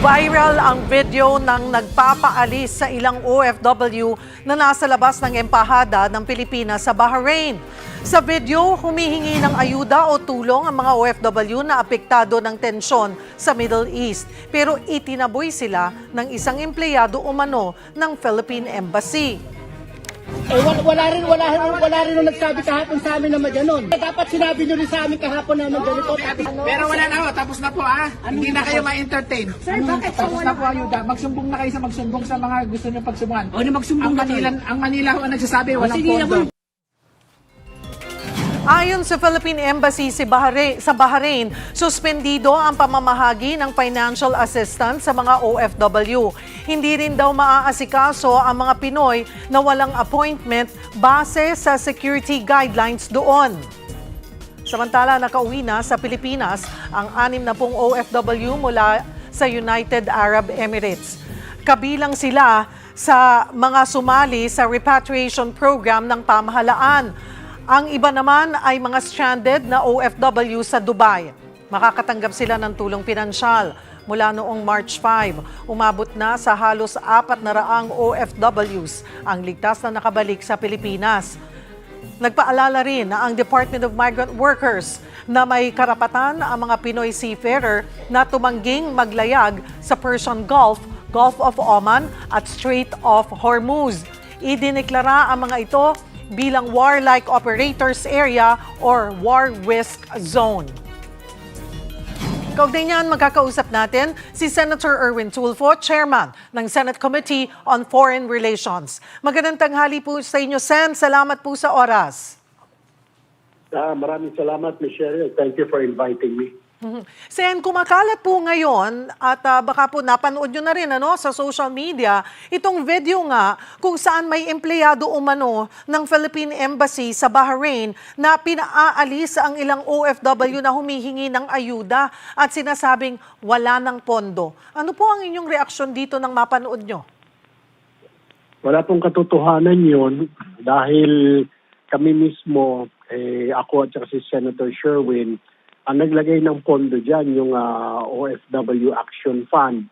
Viral ang video ng nagpapaalis sa ilang OFW na nasa labas ng embahada ng Pilipinas sa Bahrain. Sa video, humihingi ng ayuda o tulong ang mga OFW na apektado ng tensyon sa Middle East. Pero itinaboy sila ng isang empleyado umano ng Philippine Embassy. Wala rin nung nagsabi kahapon sa amin na maganon. Dapat sinabi nyo rin sa amin kahapon na ganito. Pero wala na ho, tapos na po Hindi na kayo ma-entertain. Sir, bakit Tapos na po ayuda. Magsumbong na kayo sa magsumbong sa mga gusto nyo pagsumbungan. O, magsumbong na kayo. Ang Manila ho ang nagsasabi, walang sige, pondo. Ayon sa Philippine Embassy sa Bahrain, suspendido ang pamamahagi ng financial assistance sa mga OFW. Hindi rin daw maaasikaso ang mga Pinoy na walang appointment base sa security guidelines doon. Samantala, nakauwi na sa Pilipinas ang 60 OFW mula sa United Arab Emirates. Kabilang sila sa mga sumali sa repatriation program ng pamahalaan. Ang iba naman ay mga stranded na OFW sa Dubai. Makakatanggap sila ng tulong pinansyal. Mula noong March 5, umabot na sa halos 400 OFWs ang ligtas na nakabalik sa Pilipinas. Nagpaalala rin na ang Department of Migrant Workers na may karapatan ang mga Pinoy seafarer na tumangging maglayag sa Persian Gulf, Gulf of Oman at Strait of Hormuz. Idineklara ang mga ito bilang Warlike Operators Area or War Risk Zone. Kaugnay niyan, magkakausap natin si Senator Erwin Tulfo, Chairman ng Senate Committee on Foreign Relations. Magandang tanghali po sa inyo, Sen. Salamat po sa oras. Maraming salamat, Ms. Cheryl. Thank you for inviting me. Sen, kumakalat po ngayon at baka po napanood nyo na rin sa social media itong video nga kung saan may empleyado umano ng Philippine Embassy sa Bahrain na pinaalis ang ilang OFW na humihingi ng ayuda at sinasabing wala ng pondo. Ano po ang inyong reaksyon dito nang mapanood nyo? Wala pong katotohanan yun dahil kami mismo, ako at si Senator Sherwin, ang naglagay ng pondo dyan, yung OFW Action Fund.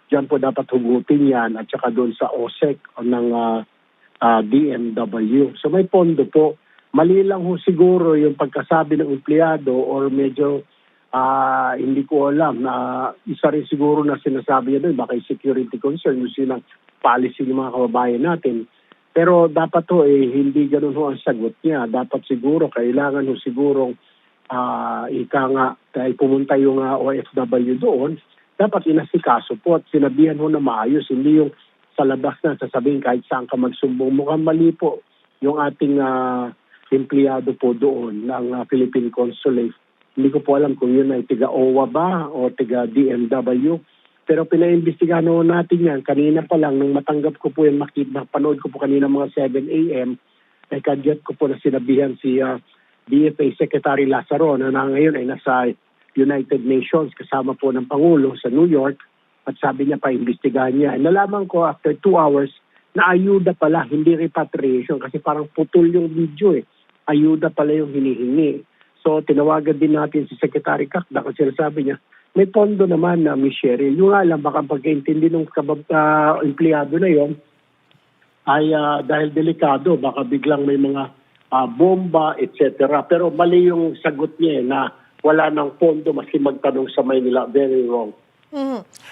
Dyan po dapat hugutin yan at saka doon sa OSEC ng DMW. So may pondo po. Mali lang ho siguro yung pagkasabi ng empleyado or medyo hindi ko alam na isa rin siguro na sinasabi niya doon, baka security concern, yung sinang policy ng mga kababayan natin. Pero dapat ho hindi ganun ho ang sagot niya. Dapat siguro, kailangan ho siguro ika nga, dahil pumunta yung OFW doon, dapat inasikaso po at sinabihan ho na maayos, hindi yung sa labas na sasabihin kahit saan ka magsumbong. Mukhang mali po yung ating empleyado po doon ng Philippine Consulate. Hindi ko po alam kung yun ay tiga OWA ba o tiga DMW. Pero pinaimbestigahan ho natin yan. Kanina pa lang, nung matanggap ko po yung panood ko po kanina mga 7 a.m., ay kadyat ko po na sinabihan si DFA Secretary Lazaro na ngayon ay nasa United Nations kasama po ng Pangulo sa New York at sabi niya pa imbestigahan niya. Nalaman ko after 2 hours na ayuda pala, hindi repatriation kasi parang putol yung video Ayuda pala yung hinihingi. So tinawagan din natin si Secretary Kakda kasi sabi niya, may pondo naman na Ms. Cheryl. Yung nga lang baka pagkaintindi ng empleyado na yon ay dahil delikado, baka biglang may mga bomba, etc. Pero mali yung sagot niya na wala ng pondo maski magtanong sa Maynila. Very wrong.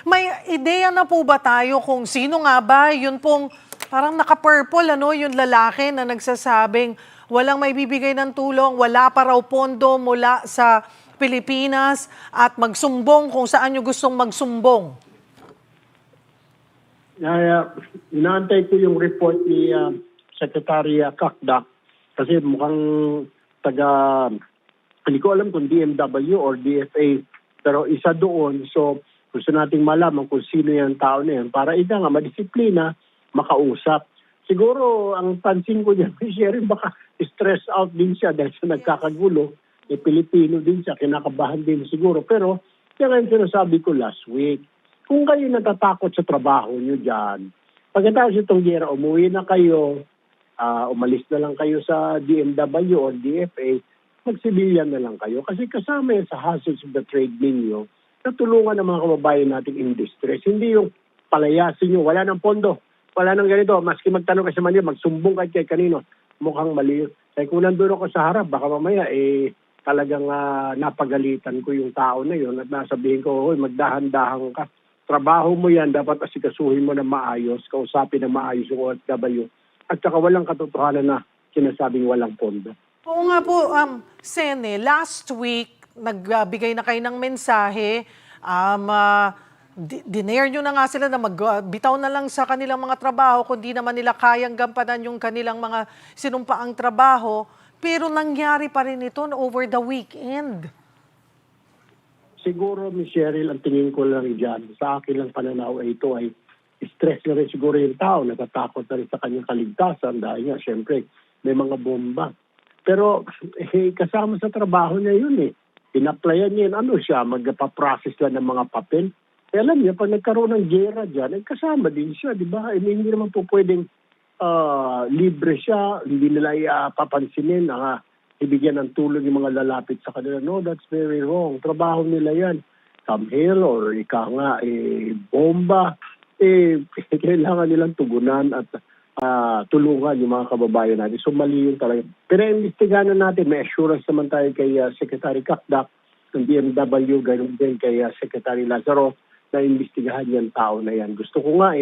May ideya na po ba tayo kung sino nga ba yun pong parang naka-purple, yung lalaki na nagsasabing walang may bibigay ng tulong, wala pa raw pondo mula sa Pilipinas at magsumbong kung saan nyo gustong magsumbong? Inaantay ko yung report ni Secretary Kakda. Kasi mukhang hindi ko alam kung DMW or DFA, pero isa doon. So gusto nating malaman kung sino yung tao na yun para ika nga madisiplina, makausap. Siguro ang pansin ko niya, Sherry, baka stress out din siya dahil sa nagkakagulo. Pilipino din siya, kinakabahan din siguro. Pero yan ang sinasabi ko last week. Kung kayo natatakot sa trabaho niyo dyan, pagkatapos itong gera, umuwi na kayo, umalis na lang kayo sa DMW o DFA, mag-civilian na lang kayo. Kasi kasama yan sa hazards of the trade ninyo na tulungan ng mga kababayan natin in distress. Hindi yung palayasin nyo, wala ng pondo, wala ng ganito, maski magtanong ka sa Manila, magsumbong ka kay kanino, mukhang mali. Kaya kung nandun ako sa harap, baka mamaya talagang napagalitan ko yung tao na yun at nasabihin ko, hoy, magdahan-dahan ka. Trabaho mo yan, dapat asikasuhin mo na maayos, kausapin na maayos yung OFW. At saka walang katotohanan na sinasabing walang pondo. Oo nga po, Sene, last week, nagbigay na kayo ng mensahe, dinare nyo na nga sila na magbitaw na lang sa kanilang mga trabaho kung di naman nila kayang gampanan yung kanilang mga sinumpaang trabaho, pero nangyari pa rin ito over the weekend. Siguro, Ms. Cheryl, ang tingin ko lang dyan, sa akin lang pananaw ay ito ay stress na rin siguro yung tao, natatakot na rin sa kanyang kaligtasan dahil nga, syempre, may mga bomba. Pero kasama sa trabaho niya yun Pinaplayan niya yun. Ano siya, magpaprocess lang ng mga papel. Eh, alam niya, pag nagkaroon ng gera dyan, kasama din siya, di ba? Hindi naman po pwedeng libre siya, hindi nila papansinin, ibigyan ng tulong yung mga lalapit sa kanila. No, that's very wrong. Trabaho nila yan. Come here or bomba. Kailangan nilang tugunan at tulungan yung mga kababayan natin. So mali yun talaga. Pero imbestigahan na natin, may assurance naman tayo kay Secretary Kakdak ng DMW, ganun din kay Secretary Lazaro na imbestigahan yung tao na yan. Gusto ko nga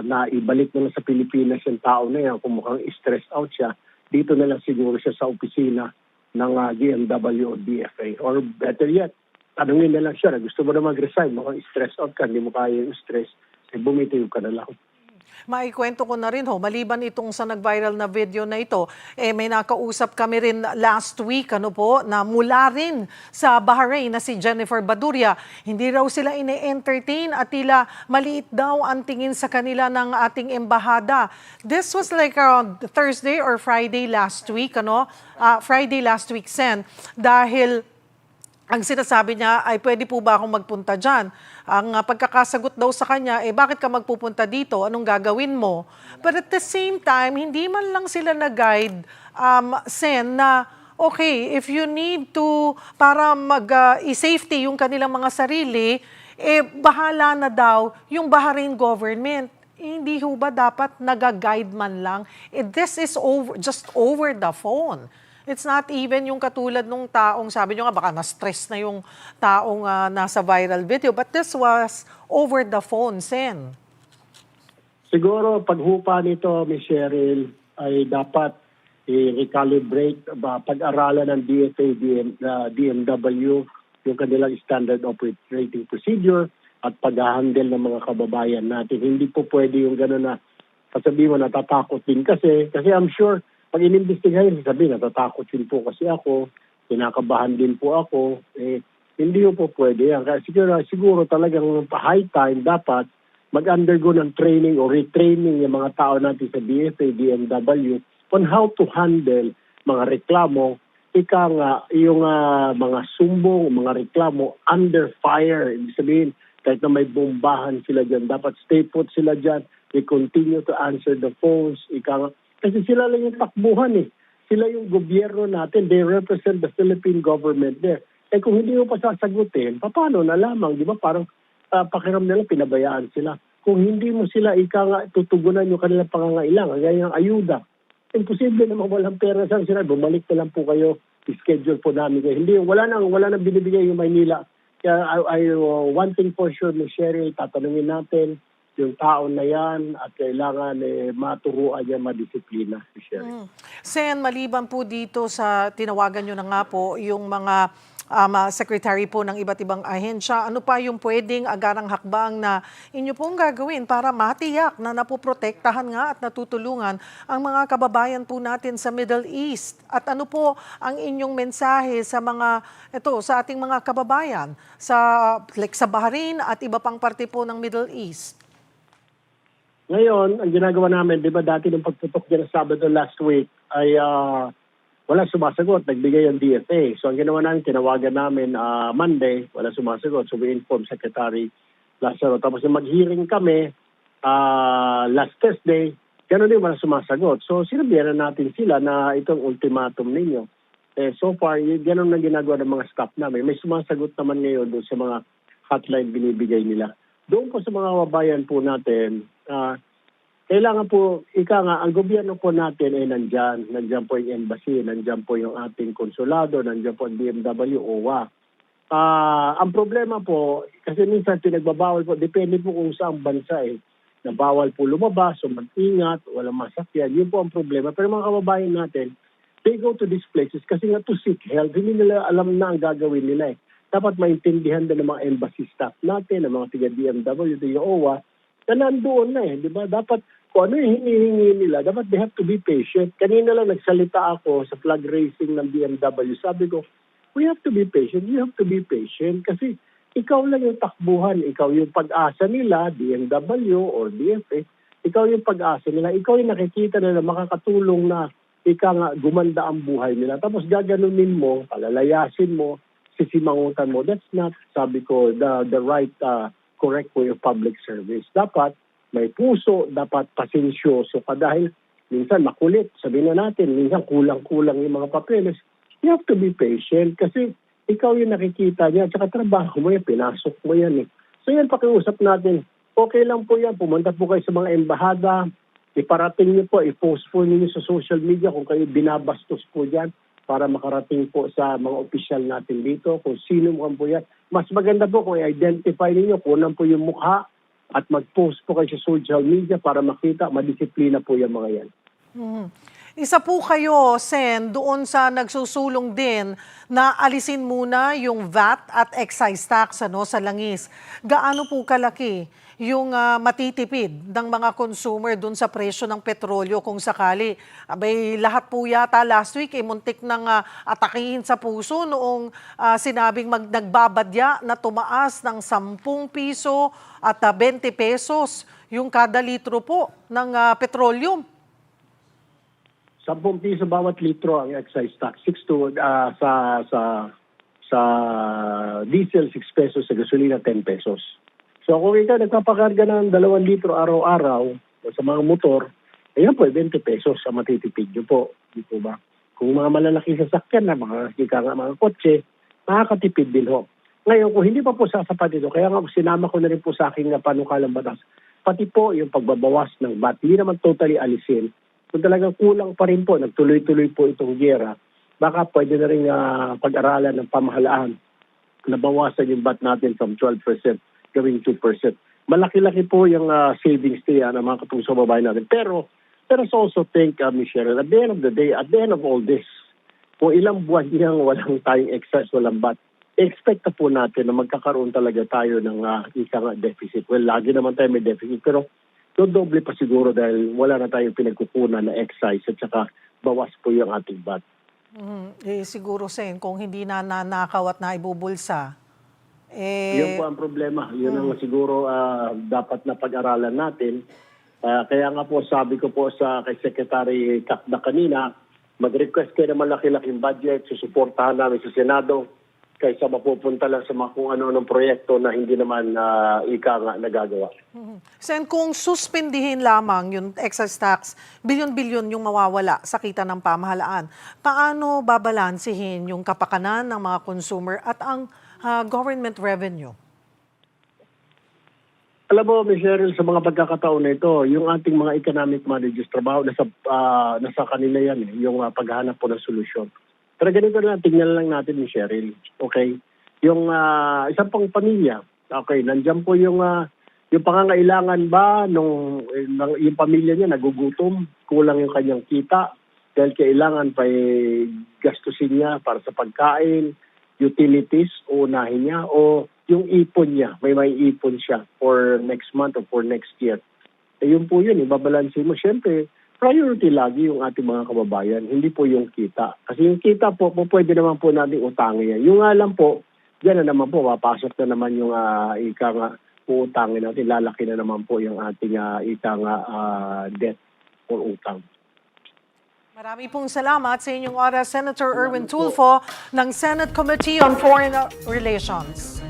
na ibalik na lang sa Pilipinas yung tao na yan kung mukhang stressed out siya. Dito na lang siguro siya sa opisina ng DMW o DFA. Or better yet, tanungin na lang siya na gusto mo na mag-resign, mukhang stressed out ka, hindi mo kaya yung stress, bumitiw ka na lang. Maikwento ko na rin maliban itong sa nag-viral na video na ito, may nakausap kami rin last week, na mula rin sa Bahrain na si Jennifer Baduria. Hindi raw sila ine-entertain at tila maliit daw ang tingin sa kanila ng ating embahada. This was like around Thursday or Friday last week, Friday last week, Sen, dahil ang sinasabi niya ay pwede po ba akong magpunta dyan? Ang pagkakasagot daw sa kanya, bakit ka magpupunta dito? Anong gagawin mo? But at the same time, hindi man lang sila na-guide, Sen, na okay, if you need to, para i-safety yung kanilang mga sarili, bahala na daw yung Bahrain government. Hindi ho ba dapat nag-guide man lang? This is just over the phone. It's not even yung katulad nung taong, sabi nyo nga, baka na-stress na yung taong nasa viral video. But this was over the phone, Sen. Siguro, paghupa nito, Ms. Cheryl, ay dapat i-recalibrate, pag-aralan ng DFA, DMW, yung kanilang standard operating procedure at pag-handle ng mga kababayan natin. Hindi po pwede yung gano'n na sasabihin mo, natatakot din kasi I'm sure, pag inimbestigahin, sabihin, natatakot din po kasi ako, kinakabahan din po ako, hindi po pwede yan. Kaya siguro talagang high time dapat mag-undergo ng training o retraining yung mga tao natin sa DFA, DMW on how to handle mga reklamo, yung mga sumbong, mga reklamo under fire. Ibig sabihin, kahit na may bombahan sila dyan, dapat stay put sila dyan, they continue to answer the phones, kasi sila lang yung takbuhan Sila yung gobyerno natin. They represent the Philippine government there. Kung hindi mo pa sasagutin, paano na lamang? Di ba? Parang pakiram nila, pinabayaan sila. Kung hindi mo sila tutugunan yung kanilang pangangailangan, gaya ng ayuda, imposible naman walang pera. Saan sila? Bumalik na lang po kayo. I-schedule po namin kayo. Hindi, wala nang binibigay yung Maynila. Kaya one thing for sure, Ms. Cheryl, tatanungin natin yung tao na yan at kailangan maturuan niya madisiplina. Sen, maliban po dito sa tinawagan nyo na nga po yung mga secretary po ng iba't ibang ahensya, ano pa yung pwedeng agarang hakbang na inyo pong gagawin para matiyak na napoprotektahan nga at natutulungan ang mga kababayan po natin sa Middle East? At ano po ang inyong mensahe sa sa ating mga kababayan sa Bahrain at iba pang parte po ng Middle East? Ngayon, ang ginagawa namin, di ba dati nung pagputok dyan sa Sabado last week, ay wala sumasagot, nagbigay ang DFA. So ang ginawa namin, tinawagan namin Monday, wala sumasagot. So we informed Secretary Lazaro. Tapos mag-hearing kami last Thursday, gano'n din wala sumasagot. So sinabihan natin sila na itong ultimatum ninyo. So far, ganun na ginagawa ng mga staff namin. May sumasagot naman ngayon doon sa mga hotline binibigay nila. Doon po sa mga kababayan po natin, kailangan po, ang gobyerno po natin ay nandyan. Nandyan po yung embassy, nandyan po yung ating konsulado, nandyan po ang DMW, OWA. Ang problema po, kasi minsan pinagbabawal po, depende po kung saan bansa na bawal po lumabas o mag-ingat, walang masakyan. Yun po ang problema. Pero mga kababayan natin, they go to these places kasi nga to seek help. Hindi nila alam na ang gagawin nila Dapat maintindihan din ng mga embassy staff natin, ng mga tiga-DMW, tiga-OWA, na nandoon na di ba? Dapat kung ano yung hinihingi nila, dapat they have to be patient. Kanina lang nagsalita ako sa flag raising ng DMW. Sabi ko, we have to be patient. You have to be patient kasi ikaw lang yung takbuhan. Ikaw yung pag-asa nila, DMW or DFA. Ikaw yung pag-asa nila. Ikaw yung nakikita nila makakatulong na gumanda ang buhay nila. Tapos gaganunin mo, palalayasin mo, sisimangutan mo. That's not, sabi ko, the right, correct way of public service. Dapat may puso, dapat pasensyoso ka dahil minsan makulit. Sabihin na natin, minsan kulang-kulang yung mga papeles. You have to be patient kasi ikaw yung nakikita niya at saka trabaho mo yan, pinasok mo yan So yan, pakiusap natin. Okay lang po yan, pumunta po kayo sa mga embahada, iparating niyo po, i-post po niyo sa social media kung kayo binabastos po dyan para makarating po sa mga opisyal natin dito kung sino mo po yan. Mas maganda po kung i-identify niyo, kunan po yung mukha at mag-post po kayo sa social media para makita, madisiplina po yung mga yan. Isa po kayo, Sen, doon sa nagsusulong din na alisin muna yung VAT at excise tax sa langis. Gaano po kalaki yung matitipid ng mga consumer doon sa presyo ng petrolyo kung sakali? Abay, lahat po yata last week muntik nang atakihin sa puso noong sinabing nagbabadya na tumaas ng 10 piso at 20 pesos yung kada litro po ng petroleum. 10 piso bawat litro ang excise tax. 6 to sa diesel 6 pesos, sa gasolina 10 pesos. So kung ikaw nagpapakarga ng 2 litro araw-araw sa mga motor, ayan po 20 pesos ang matitipid nyo po. Di po ba? Kung mga malalaking sasakyan na mga kotse, makakatipid din ho. Ngayon, kung hindi pa po sasapat ito, kaya nga sinama ko na rin po sa aking panukalang batas, pati po yung pagbabawas ng VAT, hindi naman totally alisin. Kung talagang kulang pa rin po, nagtuloy-tuloy po itong giyera, baka pwede na rin pag-aralan ng pamahalaan na bawasan yung VAT natin from 12% gawing 2%. Malaki-laki po yung savings niya ng mga katulong sa babae natin. Pero so also think, Ms. Cheryl, at the end of the day, at the end of all this, kung ilang buwan niyang walang tayong excess, walang VAT, expect na po natin na magkakaroon talaga tayo ng deficit. Well, lagi naman tayo may deficit, pero doble pa siguro dahil wala na tayong pinagkukunan na excise at saka bawas po yung ating VAT. Siguro, Sen, kung hindi na nanakaw at naibubulsa, yun po ang problema. Yun ang siguro dapat na pag-aralan natin. Kaya nga po sabi ko po kay Secretary Cacda kanina, mag-request kayo ng malaki-laking budget, susuportahan namin sa Senado kaysa mapupunta lang sa mga kung ano-anong proyekto na hindi naman nagagawa. Sen, kung suspindihin lamang yung excise tax, bilyon-bilyon yung mawawala sa kita ng pamahalaan, paano babalansihin yung kapakanan ng mga consumer at ang government revenue? Alam mo, Ms. Cheryl, sa mga pagkakataon na ito, yung ating mga economic managers trabaho, nasa kanila yan, yung paghahanap po ng solusyon. Pero ganito na, tingnan lang natin, Ms. Cheryl. Okay? Yung isang pang pamilya, okay, nandiyan po yung pangangailangan ba yung pamilya niya nagugutom, kulang yung kanyang kita, dahil kailangan pa gastusin niya para sa pagkain, utilities, unahin niya, o yung ipon niya, may ipon siya for next month or for next year. Yun po yun, ibabalansin mo. Siyempre, priority lagi yung ating mga kababayan, hindi po yung kita. Kasi yung kita po pwede naman po natin utangin yan. Yung nga lang po, dyan na naman po, papasok na naman yung uutangin natin, lalaki na naman po yung ating debt or utang. Marami pong salamat sa inyong oras, Senator Erwin Tulfo ng Senate Committee on Foreign Relations.